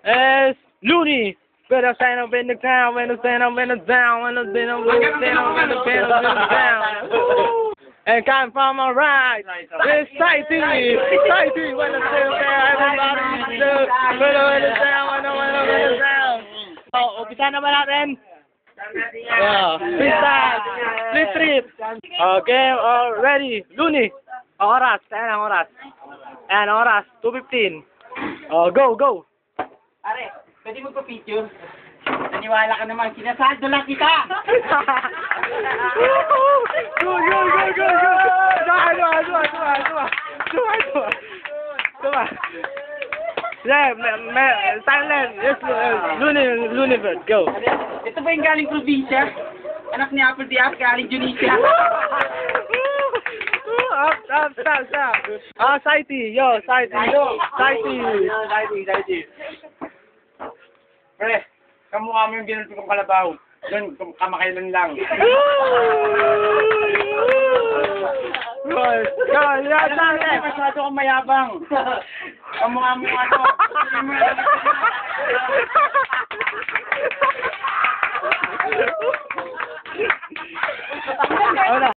is Looney. Better stand up in the town, when the stand up in the down, when the stand up in the down. And come from my right, this Saiti, when the stand up there, everybody, when the down, when the down. Oh, umpisa naman natin. Freestyle, split trip. Okay, ready, Looney. Oras, tayo ng oras. And oras, 2:15. Go. Pare, pwede mo pa-picture? Naniwala ka naman, sinasaldo lang kita! Go! Come on. Yeah, silent. Yes, Looney Bird, go. Ito ba yung galing probinsya? Anak ni Apple Diaz, galing Tunisia. Stop. Saiti, yo, Saiti. Pre, kamukha mo yung ginulpi kong kalabaw. Doon, kamakailan lang. Masyado kang mayabang. Kamukha mo yung ano.